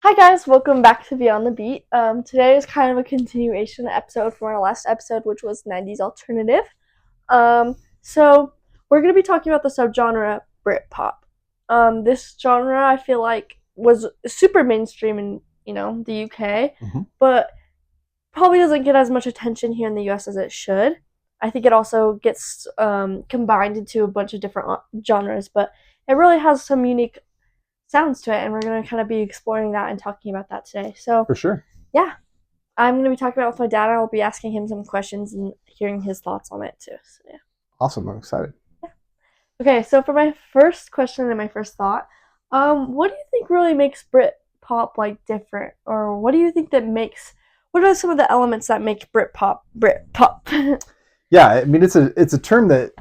Hi guys, welcome back to Beyond the Beat. Today is kind of a continuation episode from our last episode, which was 90s alternative. So we're gonna be talking about the subgenre Britpop. This genre I feel like was super mainstream in the UK, Hmm. but probably doesn't get as much attention here in the US as it should. I think it also gets combined into a bunch of different genres, but it really has some unique sounds to it, and we're going to kind of be exploring that and talking about that today. So, For sure. yeah, I'm going to be talking about it with my dad. I'll be asking him some questions and hearing his thoughts on it too. So, yeah. Awesome. I'm excited. Okay, so for my first question and my first thought, what do you think really makes Brit pop like different, or what do you think that makes? What are some of the elements that make Brit pop? Yeah, I mean it's a term that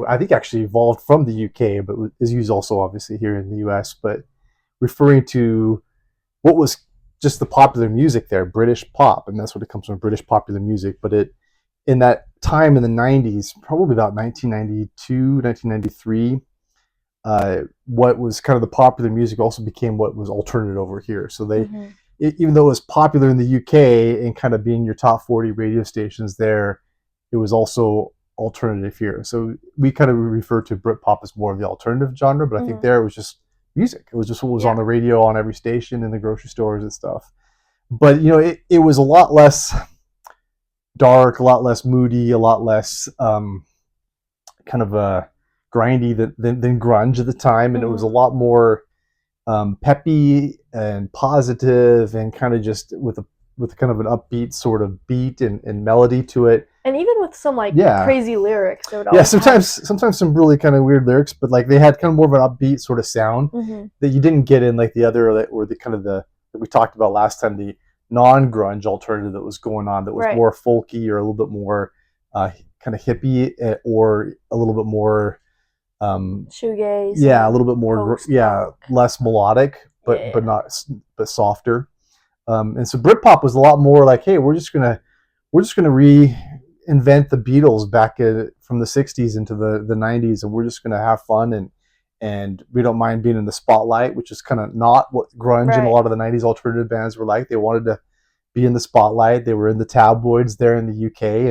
I think actually evolved from the UK, but is used also obviously here in the US. But referring to what was just the popular music there, British pop, and that's what it comes from, British popular music. But it in that time in the 90s, probably about 1992, 1993, what was kind of the popular music also became what was alternative over here. So Mm-hmm. even though it was popular in the UK and kind of being your top 40 radio stations there, it was also alternative here. So we kind of refer to Britpop as more of the alternative genre, but I think Mm-hmm. there it was just music. It was just what was on Yeah. the radio on every station in the grocery stores and stuff. But it was a lot less dark, a lot less moody, a lot less kind of grindy than grunge at the time, and it was Mm-hmm. a lot more peppy and positive, and kind of just with kind of an upbeat sort of beat and melody to it. And even with some like Yeah, crazy lyrics, it would yeah. always have. Sometimes some really kind of weird lyrics, but like they had kind of more of an upbeat sort of sound Mm-hmm. that you didn't get in like the other or the kind of the that we talked about last time, the non-grunge alternative that was going on, that was Right. more folky or a little bit more kind of hippie, or a little bit more Shoegaze yeah, a and little bit more, post yeah, punk. less melodic, but Yeah. not but softer. And so Britpop was a lot more like, hey, we're just gonna reinvent the Beatles back from the '60s into the '90s, and we're just gonna have fun, and we don't mind being in the spotlight, which is kind of not what grunge and a Right. lot of the '90s alternative bands were like. They wanted to be in the spotlight. They were in the tabloids there in the UK,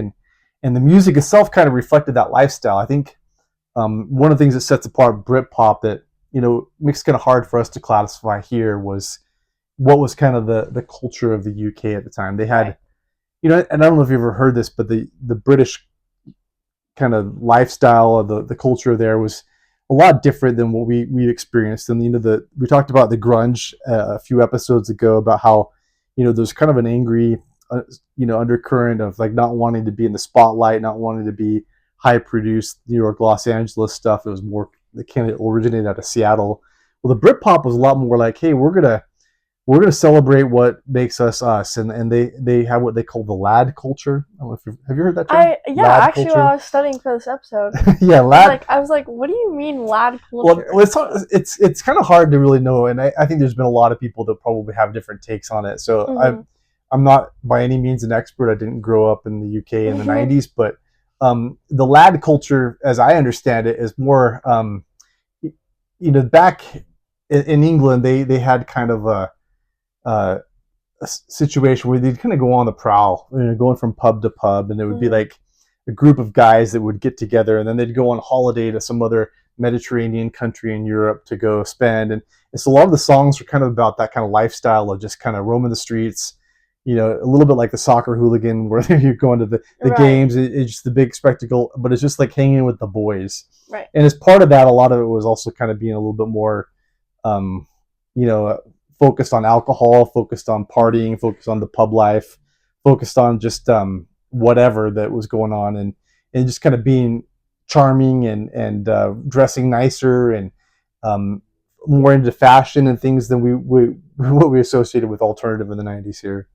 and the music itself kind of reflected that lifestyle. I think one of the things that sets apart Britpop that makes it kind of hard for us to classify here was what was kind of the culture of the UK at the time. They Right. had, and I don't know if you've ever heard this, but the British kind of lifestyle of the culture there was a lot different than what we experienced. And we talked about the grunge a few episodes ago, about how there's kind of an angry undercurrent of like not wanting to be in the spotlight, not wanting to be high produced New York, Los Angeles stuff. It was more, the kind of originated out of Seattle. Well, the Britpop was a lot more like, hey, we're gonna celebrate what makes us us, and they have what they call the lad culture. I don't know if have you heard that term, Yeah, lad actually while I culture? was studying for this episode, Yeah, lad. I was like, what do you mean lad Well, culture? it's kind of hard to really know, and I think there's been a lot of people that probably have different takes on it. So Mm-hmm. I'm not by any means an expert. I didn't grow up in the UK in the Mm-hmm. '90s, but the lad culture, as I understand it, is more back in England, they had kind of a situation where they'd kind of go on the prowl, going from pub to pub, and it would be Mm-hmm. like a group of guys that would get together, and then they'd go on holiday to some other Mediterranean country in Europe to go spend. And so a lot of the songs are kind of about that kind of lifestyle of just kind of roaming the streets, a little bit like the soccer hooligan, where you're going to the Right. games. It's just the big spectacle, but it's just like hanging with the boys. Right. And as part of that, a lot of it was also kind of being a little bit more um, you know, focused on alcohol, focused on partying, focused on the pub life, focused on just whatever that was going on, and just kind of being charming and dressing nicer, and um, more into fashion and things than we what we associated with alternative in the '90s here.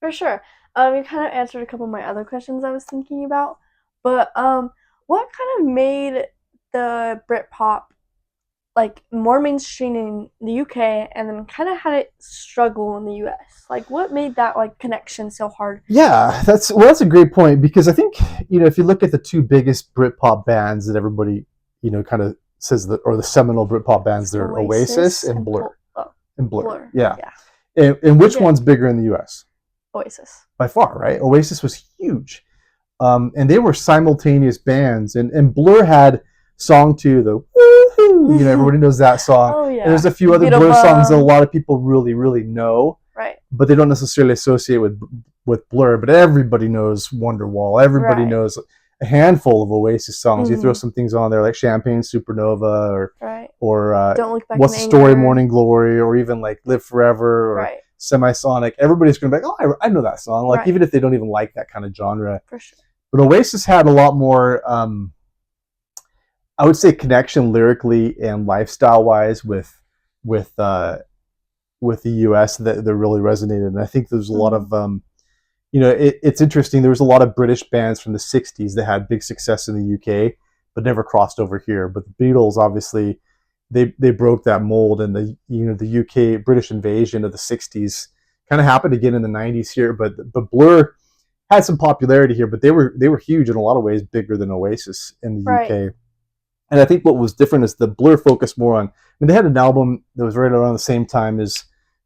For sure. You kind of answered a couple of my other questions I was thinking about, but what kind of made the Britpop like more mainstream in the UK and then kind of had it struggle in the US? Like what made that like connection so hard? Yeah, that's a great point, because I think if you look at the two biggest Britpop bands that everybody kind of says that, or the seminal Britpop bands, It's they're Oasis Oasis and and Blur. Pol- oh, and Blur. Blur. Yeah. Yeah. And which one's bigger in the US? Oasis. By far, right? Oasis was huge. And they were simultaneous bands. And Blur had song 2, the woohoo, you know, everybody knows that song. Oh yeah. And there's a few other Blur songs that a lot of people really, really know. Right. But they don't necessarily associate with Blur. But everybody knows Wonderwall. Everybody knows a handful of Oasis songs. You throw some things on there like Champagne Supernova or Don't Look Back What's in the Story, Anger. Morning Glory, or even like Live Forever or Semisonic. Everybody's going to be like, oh, I know that song. Like even if they don't even like that kind of genre. For sure. But Oasis had a lot more, I would say, connection lyrically and lifestyle-wise with the U.S. that really resonated. And I think there's a lot of, you know, it's interesting. There was a lot of British bands from the 60s that had big success in the U.K., but never crossed over here. But the Beatles, obviously, they broke that mold. And the U.K. British invasion of the 60s kind of happened again in the 90s here. But Blur had some popularity here, but they were huge in a lot of ways, bigger than Oasis in the UK. And I think what was different is the Blur focused more on. I mean, they had an album that was right around the same time as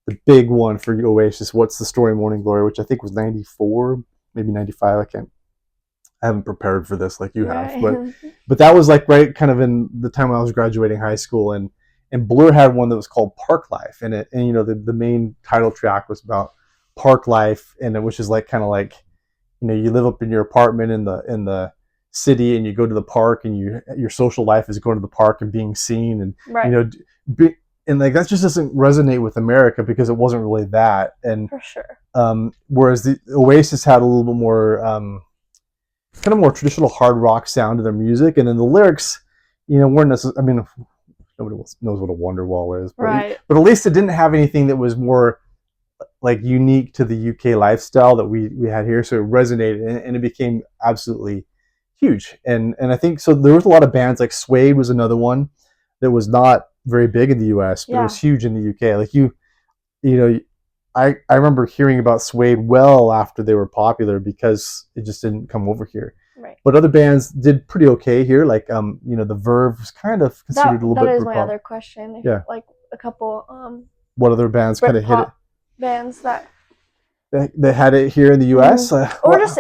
the big one for Oasis, What's the Story, Morning Glory, which I think was 94, maybe 95. I haven't prepared for this like you have, but that was like right kind of in the time when I was graduating high school, and Blur had one that was called Park Life, and you know the main title track was about park life, and which is like kind of like, you know, you live up in your apartment in the city, and you go to the park, and your social life is going to the park and being seen, and you know, and like that just doesn't resonate with America because it wasn't really that. And for sure. Whereas the Oasis had a little bit more kind of more traditional hard rock sound to their music, and then the lyrics, you know, weren't necessarily. I mean, nobody knows what a Wonderwall is, but at least it didn't have anything that was more like unique to the UK lifestyle that we had here, so it resonated and it became absolutely huge. And I think so. There was a lot of bands like Suede was another one that was not very big in the US, but it was huge in the UK. Like you know, I remember hearing about Suede well after they were popular because it just didn't come over here. Right. But other bands did pretty okay here. Like you know, the Verve was kind of considered a little bit. That is my other question. Like a couple. What other bands kind of hit it? Bands that had it here in the U.S. Or just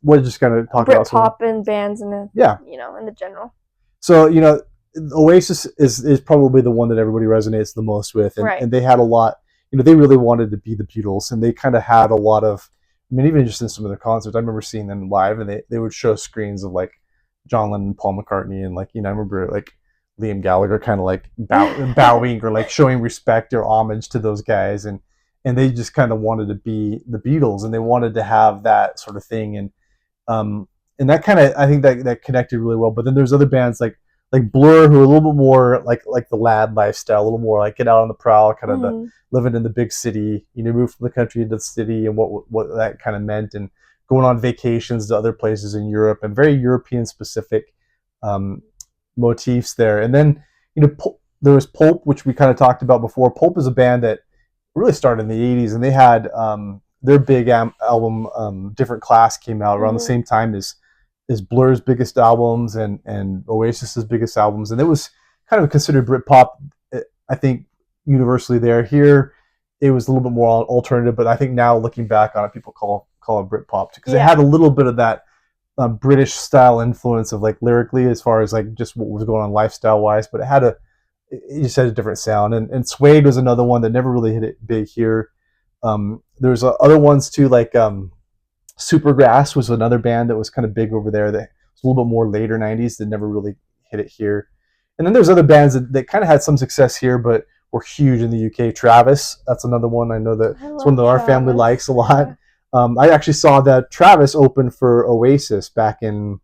what just kind of talk about Britpop and bands and you know, in the general. So you know, Oasis is probably the one that everybody resonates the most with, and they had a lot. You know, they really wanted to be the Beatles, and they kind of had a lot of. I mean, even just in some of their concerts, I remember seeing them live, and they would show screens of like John Lennon, Paul McCartney, and like, you know, I remember like Liam Gallagher kind of like bowing or like showing respect or homage to those guys, and they just kind of wanted to be the Beatles, and they wanted to have that sort of thing, and that kind of, I think that connected really well. But then there's other bands like Blur, who are a little bit more like the lad lifestyle, a little more like get out on the prowl, kind of the living in the big city, you know, move from the country into the city, and what that kind of meant, and going on vacations to other places in Europe, and very European specific motifs there. And then, you know, there was Pulp, which we kind of talked about before. Pulp is a band that really started in the 80s, and they had their big album, Different Class, came out around the same time as Blur's biggest albums and Oasis's biggest albums, and it was kind of considered Britpop, I think, universally there. Here, it was a little bit more alternative, but I think now looking back on it, people call it Britpop because it had a little bit of that British style influence of like lyrically, as far as like just what was going on lifestyle wise, but it just had a different sound. And Suede was another one that never really hit it big here. There's other ones too, like Supergrass was another band that was kind of big over there that was a little bit more later 90s that never really hit it here. And then there's other bands that kind of had some success here but were huge in the UK. Travis, that's another one I know that it's one that our family likes a lot. I actually saw that Travis opened for Oasis back in, I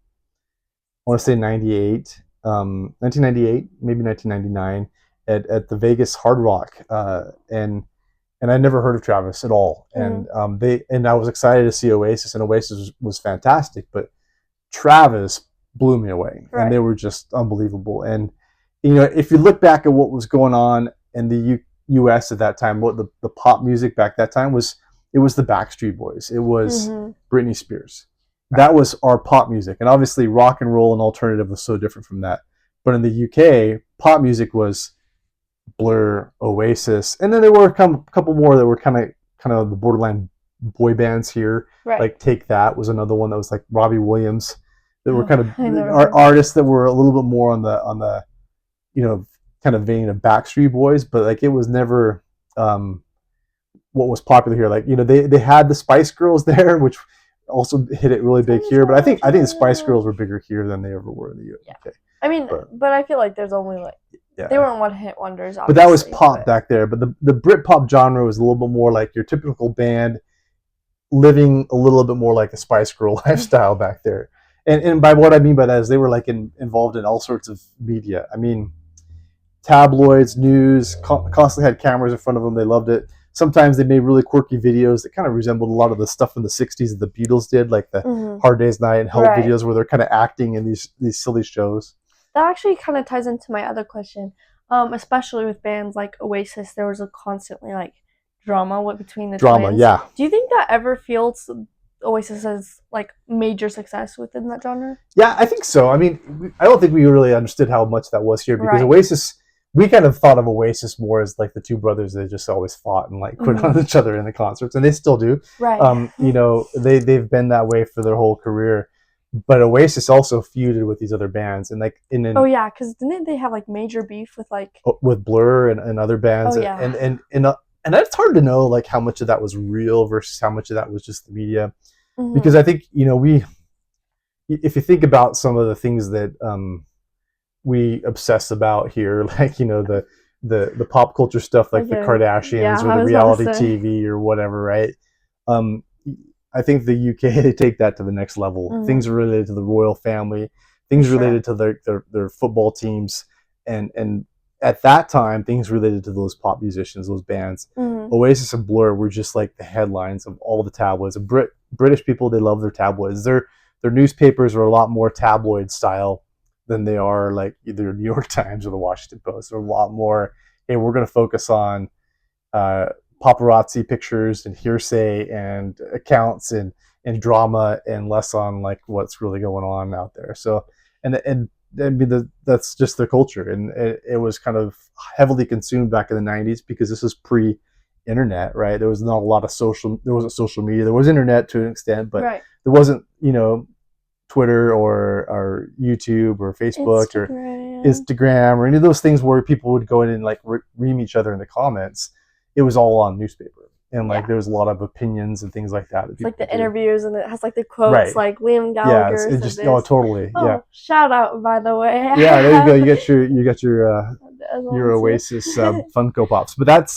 want to say 1998, maybe 1999 at the Vegas Hard Rock. And I never heard of Travis at all. And I was excited to see Oasis, and Oasis was fantastic, but Travis blew me away, and they were just unbelievable. And you know, if you look back at what was going on in the U.S. at that time, what the pop music back that time was, it was the Backstreet Boys, it was Britney Spears. That was our pop music, and obviously rock and roll and alternative was so different from that. But in the UK, pop music was Blur, Oasis, and then there were a couple more that were kind of the borderline boy bands here. Right. Like Take That was another one that was like Robbie Williams. That were Oh, kind of I never heard. artists that were a little bit more on the kind of vein of Backstreet Boys, but like it was never what was popular here. Like they had the Spice Girls there, which also hit it really big here. But I think the Spice Girls were bigger here than they ever were in the UK. Yeah. I mean, but I feel like there's only like they weren't one hit wonders. But that was pop back there. But the Britpop genre was a little bit more like your typical band living a little bit more like a Spice Girl lifestyle back there. And by what I mean by that is they were like involved in all sorts of media. I mean, tabloids, news, constantly had cameras in front of them. They loved it. Sometimes they made really quirky videos that kind of resembled a lot of the stuff in the 60s that the Beatles did, like the Hard Day's Night and Help videos where they're kind of acting in these silly shows. That actually kind of ties into my other question. Especially with bands like Oasis, there was a constantly like drama between the twins. Yeah. Do you think that ever fueled Oasis as like major success within that genre? Yeah, I think so. I mean, I don't think we really understood how much that was here because Oasis, we kind of thought of Oasis more as like the two brothers that just always fought and like quit on each other in the concerts, and they still do. Right. They've been that way for their whole career. But Oasis also feuded with these other bands, and like oh yeah, because didn't they have like major beef with like with Blur and other bands? Oh yeah. And it's hard to know like how much of that was real versus how much of that was just the media, because I think if you think about some of the things that we obsess about here, like the pop culture stuff, like the Kardashians or the reality TV or whatever, right? I think the UK, they take that to the next level. Things related to the royal family, things related to their football teams, and at that time, things related to those pop musicians, those bands. Oasis and Blur were just like the headlines of all the tabloids. British people, they love their tabloids. Their newspapers are a lot more tabloid style than they are like either New York Times or the Washington Post. They're a lot more, hey, we're going to focus on paparazzi pictures and hearsay and accounts and drama, and less on like what's really going on out there. So and I mean that's just the culture, and it was kind of heavily consumed back in the 90s because this is pre-internet, right? There was not a lot of there wasn't social media. There was internet to an extent, but there wasn't Twitter or YouTube or Facebook or Instagram or any of those things where people would go in and like ream each other in the comments. It was all on newspaper, and like there was a lot of opinions and things like that. It's like the interviews, and it has like the quotes, like Liam Gallagher. Yeah, it just totally. Oh, shout out, by the way. Yeah, there you go. You got your Oasis Funko Pops, but that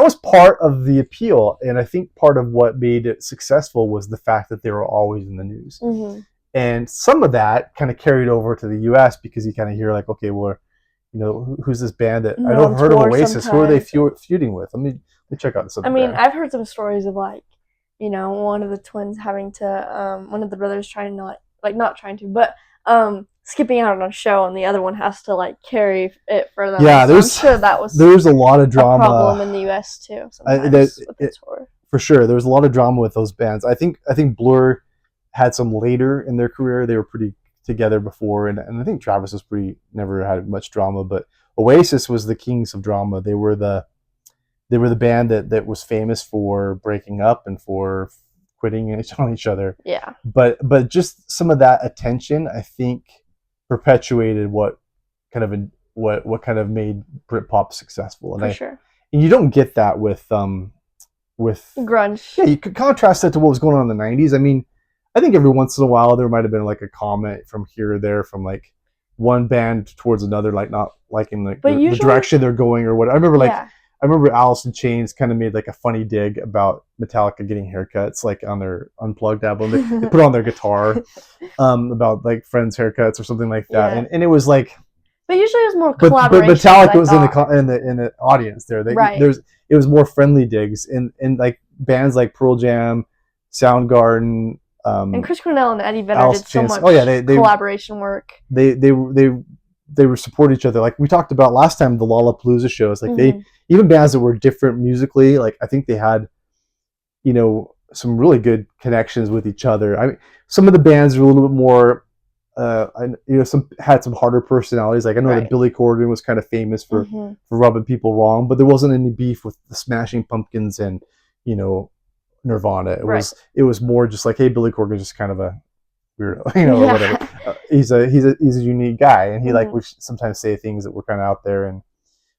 was part of the appeal, and I think part of what made it successful was the fact that they were always in the news, and some of that kind of carried over to the U.S. because you kind of hear like, okay, well, who's this band that I don't heard of Oasis? Who are they feuding with? Let me check out this. I mean, I've heard some stories of like, one of the twins having to, one of the brothers skipping out on a show, and the other one has to like carry it for them. Yeah, I'm sure that was there's a lot of drama. Problem in the U.S. too. For sure, there was a lot of drama with those bands. I think Blur had some later in their career. They were pretty together before, and I think Travis was never had much drama, but Oasis was the kings of drama. They were the band that was famous for breaking up and for quitting on each other. Yeah. But just some of that attention, I think, perpetuated what kind of made Britpop successful. And for sure. And you don't get that with grunge. Yeah, you could contrast that to what was going on in the 90s. I mean, I think every once in a while there might have been like a comment from here or there from like one band towards another, like not liking the direction they're going or what. I remember Alice in Chains kind of made like a funny dig about Metallica getting haircuts like on their Unplugged album. They put on their guitar about like friends' haircuts or something like that, and it was like. But usually it was more collaboration. But Metallica was in the audience there. It was more friendly digs, and like bands like Pearl Jam, Soundgarden. And Chris Cornell and Eddie Vedder did so much collaboration work. They were support each other. Like we talked about last time, the Lollapalooza shows. Like even bands that were different musically, like I think they had, some really good connections with each other. I mean, some of the bands were a little bit more some had some harder personalities. Like I know that Right. Billy Corgan was kind of famous Mm-hmm. for rubbing people wrong, but there wasn't any beef with the Smashing Pumpkins and you know Nirvana. Right. It was more just like, hey, Billy Corgan's just kind of a weirdo, or whatever. Yeah. He's a unique guy, and he like Mm-hmm. would sometimes say things that were kind of out there. And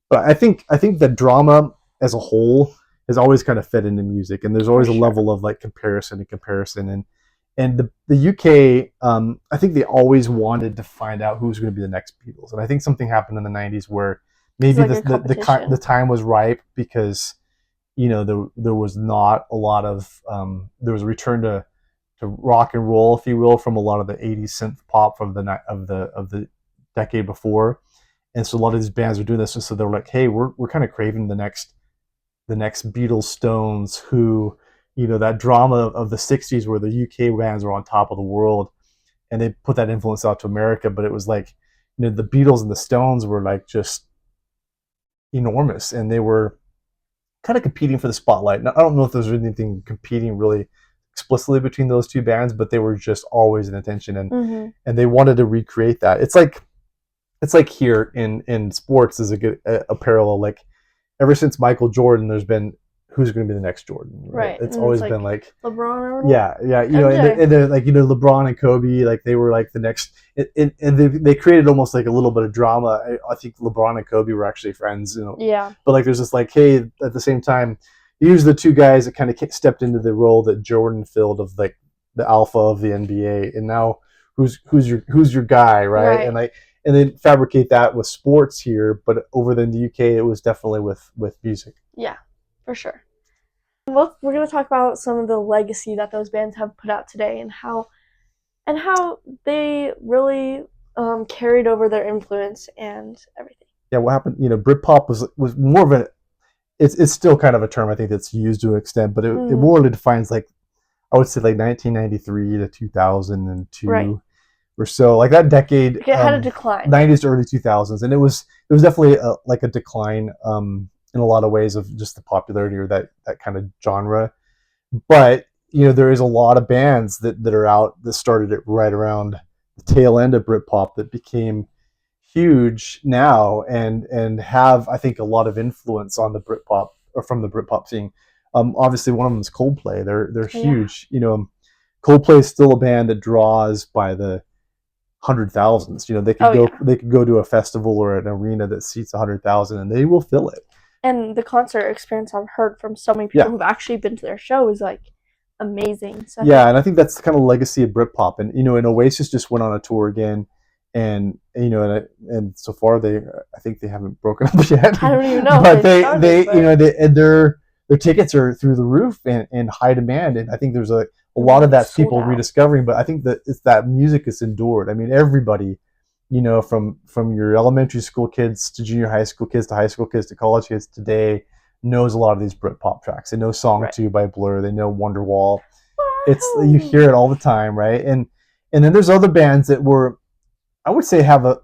but I think the drama as a whole has always kind of fed into music, and there's For always a sure. level of like comparison, and the UK, I think they always wanted to find out who was going to be the next Beatles, and I think something happened in the '90s where It's maybe like a the competition. time was ripe because there was not a lot of there was a return to rock and roll, if you will, from a lot of the '80s synth pop from of the decade before, and so a lot of these bands were doing this, and so they're like, hey, we're kind of craving the next Beatles, Stones, who, that drama of the '60s where the UK bands were on top of the world, and they put that influence out to America. But it was like, the Beatles and the Stones were like just enormous, and they were kind of competing for the spotlight. Now, I don't know if there's anything competing really explicitly between those two bands, but they were just always in attention, Mm-hmm. and they wanted to recreate that. It's like here in sports is a parallel. Like ever since Michael Jordan, there's been who's going to be the next Jordan, right? Right. It's And it's always been like like, LeBron or yeah, MJ. and then like LeBron and Kobe, like they were like the next, and they created almost like a little bit of drama. I think LeBron and Kobe were actually friends, Yeah. but like there's this like, hey, at the same time, these are the two guys that kind of stepped into the role that Jordan filled of like the alpha of the NBA, and now who's your guy, right? Right. And then fabricate that with sports here, but over in the UK, it was definitely with music. Yeah. For sure. Well, we're gonna talk about some of the legacy that those bands have put out today, and how they really carried over their influence and everything. Yeah, what happened? Britpop was more of a it's still kind of a term I think that's used to an extent, but it Mm-hmm. more really defines like I would say like 1993 to Right. 2002 or so, like that decade, Like it had a decline. '90s to early 2000s, and it was definitely like a decline in a lot of ways of just the popularity or that kind of genre. But there is a lot of bands that are out that started it right around the tail end of Britpop that became huge now and have I think a lot of influence on the Britpop or from the Britpop scene. Obviously, one of them is Coldplay. They're Yeah. huge. Coldplay is still a band that draws by the hundred thousands. Oh yeah. They could go to a festival or an arena that seats 100,000 and they will fill it. And the concert experience I've heard from so many people Yeah, who've actually been to their show is like amazing. So I yeah, think and I think that's the kind of legacy of Britpop. And Oasis just went on a tour again, and so far I think they haven't broken up yet, I don't even know if but they started, but their tickets are through the roof and high demand, and I think there's a lot of like that's sold people out. rediscovering. But I think that it's that music is endured. I mean, everybody, from your elementary school kids to junior high school kids to high school kids to college kids today knows a lot of these Britpop tracks. They know "Song Right. 2" by Blur. They know "Wonderwall." You Wow. hear it all the time, right? And then there's other bands that were, I would say, have a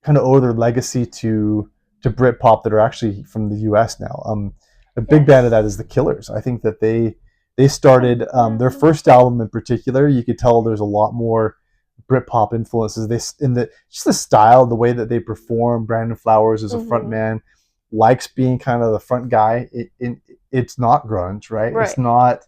kind of owe their legacy to Britpop that are actually from the U.S. now. A big band of Yes. that is the Killers. I think that they started their Yeah. first album in particular. You could tell there's a lot more Britpop influences. They in the just the style, the way that they perform. Brandon Flowers is a front Mm-hmm. man, likes being kind of the front guy. It's not grunge, right? It's Right. not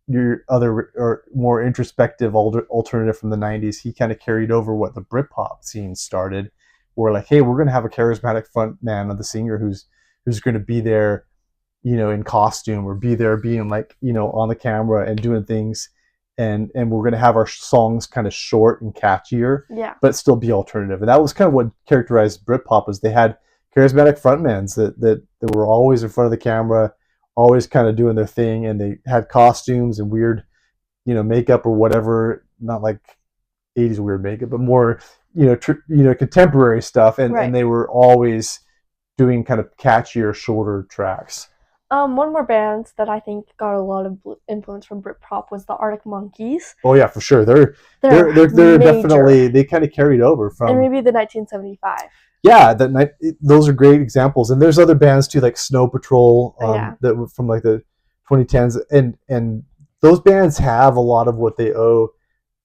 your other or more introspective alternative from the '90s. He kind of carried over what the Britpop scene started. Where like, hey, we're gonna have a charismatic front man of the singer who's going to be there, in costume or be there being like, on the camera and doing things, and we're gonna have our songs kind of short and catchier, Yeah. but still be alternative. And that was kind of what characterized Britpop is they had charismatic frontmans that were always in front of the camera, always kind of doing their thing, and they had costumes and weird, makeup or whatever. Not like '80s weird makeup, but more contemporary stuff, and Right. they were always doing kind of catchier, shorter tracks. One more band that I think got a lot of influence from Britpop was the Arctic Monkeys. Oh yeah, for sure. They're They're major, definitely they kind of carried over and from maybe the 1975. yeah that night. Those are great examples, and there's other bands too like Snow Patrol Yeah. that were from like the 2010s, and those bands have a lot of what they owe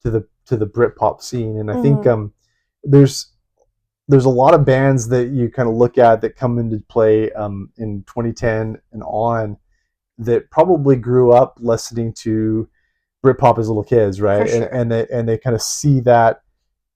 to the to the Britpop scene, and I think Mm-hmm. there's there's a lot of bands that you kind of look at that come into play in 2010 and on that probably grew up listening to Britpop as little kids, For right? sure. And they kind of see that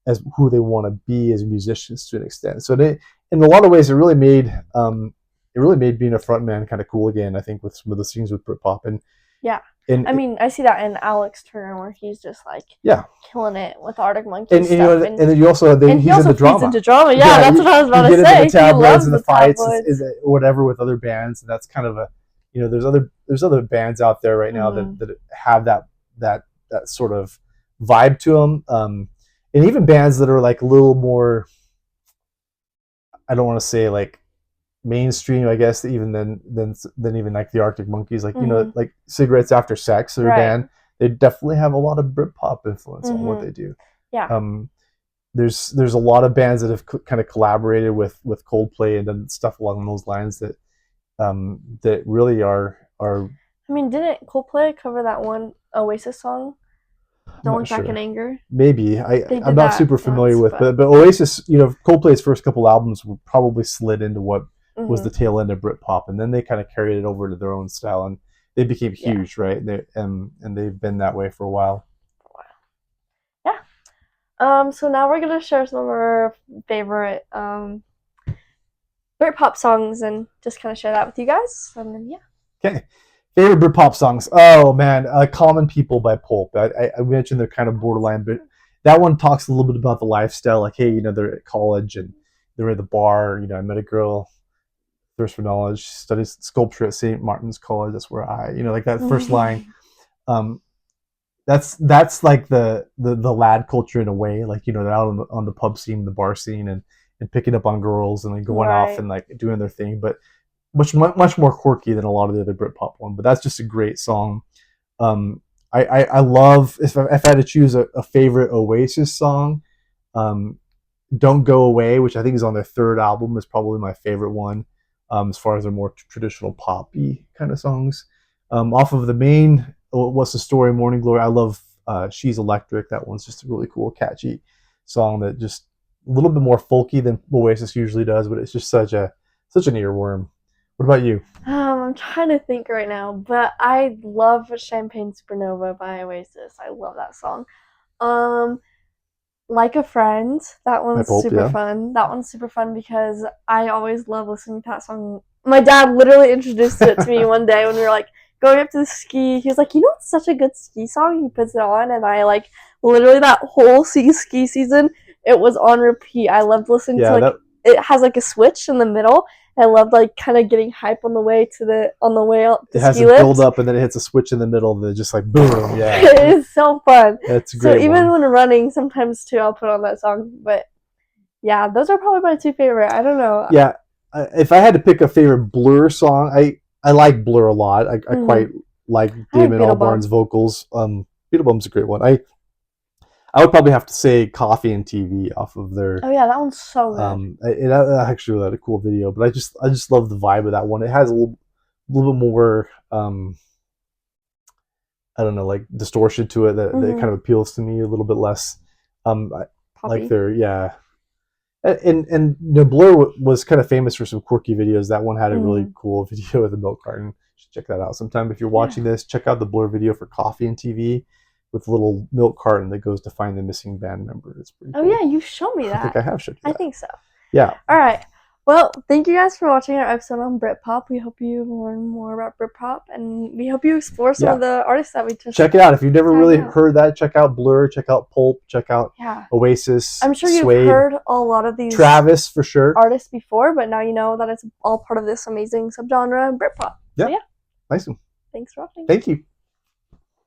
as who they want to be as musicians to an extent. So they, in a lot of ways, it really made being a frontman kind of cool again. I think with some of the scenes with Britpop Yeah. and I mean, I see that in Alex Turner where he's just like yeah, killing it with Arctic Monkeys and you know, stuff, and then you also and he he's in also the feeds drama. into drama. Yeah, Yeah, that's what I was you about to get into the say. He tabloids loves and the the fights, tabloids. whatever with other bands, and that's kind of a, you know, there's other bands out there right now Mm-hmm. that have that that sort of vibe to them, and even bands that are like a little more, I don't want to say like mainstream, I guess, even than even like the Arctic Monkeys, like, you know, Mm-hmm. like Cigarettes After Sex, their Right. band, they definitely have a lot of Britpop influence on what Mm-hmm. they do. Yeah. Um, there's a lot of bands that have kind of collaborated with Coldplay and done stuff along those lines that really are. I mean, didn't Coldplay cover that one Oasis song? I'm Don't not Look Back in sure. Anger. Maybe They I'm did not that super familiar once, with, but but Oasis, you know, Coldplay's first couple albums were probably slid into what was mm-hmm. the tail end of Britpop, and then they kind of carried it over to their own style, and they became Yeah. huge, right? And they've been that way for a while. Yeah. So now we're gonna share some of our favorite Britpop songs and just kind of share that with you guys. And then yeah. Okay, favorite Britpop songs. Oh man, "Common People" by Pulp. I mentioned they're kind of borderline, but that one talks a little bit about the lifestyle. Like, hey, you know, they're at college and they're at the bar. You know, I met a girl, thirst for knowledge, studies sculpture at St. Martin's College. That's where you know, like that first line. Um, that's like the lad culture in a way. Like, you know, they're out on the pub scene, the bar scene, and picking up on girls and then going off Right. and like doing their thing. But much more quirky than a lot of the other Britpop one. But that's just a great song. I love, if I had to choose a favorite Oasis song, um, "Don't Go Away," which I think is on their third album, is probably my favorite one, as far as their more traditional poppy kind of songs. Off of the main "What's the Story," "Morning Glory," I love "She's Electric." That one's just a really cool, catchy song that just a little bit more folky than Oasis usually does, but it's just such an earworm. What about you? I'm trying to think right now, but I love Champagne Supernova by Oasis. I love that song. Um, Like a Friend, that My one's Pulp, super yeah. fun. That one's super fun because I always love listening to that song. My dad literally introduced it to me one day when we were like going up to the ski. He was like, "You know, it's such a good ski song." He puts it on, and I like literally that whole ski season. It was on repeat. I loved listening to Yeah, like that it has like a switch in the middle. I loved like kind of getting hype on the way to the way up the it has ski a build lift. up and then it hits a switch in the middle that just like boom, yeah. It is so fun. That's a So great even one. when running, sometimes too, I'll put on that song. But yeah, those are probably my two favorite. I don't know. Yeah, if I had to pick a favorite Blur song, I like Blur a lot. I Mm-hmm. quite like I like Damon Beetlebum. Albarn's vocals. Beetlebum's a great one. I would probably have to say Coffee and TV off of their. Oh yeah, that one's so good. It actually had a cool video, but I just love the vibe of that one. It has a little bit more I don't know, like distortion to it that Mm-hmm. kind of appeals to me a little bit less. Like Poppy. their, yeah, and you know, Blur was kind of famous for some quirky videos. That one had a really Mm-hmm. cool video of the milk carton. You should check that out sometime. If you're Yeah. watching this, check out the Blur video for Coffee and TV with a little milk carton that goes to find the missing band member. It's pretty Oh cool. yeah, you showed me I think that. I have showed you I that. think so. Yeah. All right. Well, thank you guys for watching our episode on Britpop. We hope you learn more about Britpop, and we hope you explore some Yeah. of the artists that we just Check it out. If you've never tagged really out. heard that, check out Blur, check out Pulp, check out Yeah. Oasis, I'm sure you've Suede, heard a lot of these Travis for sure. artists before, but now you know that it's all part of this amazing subgenre, Britpop. Yeah. So yeah, Nice one. thanks for watching. Thank you.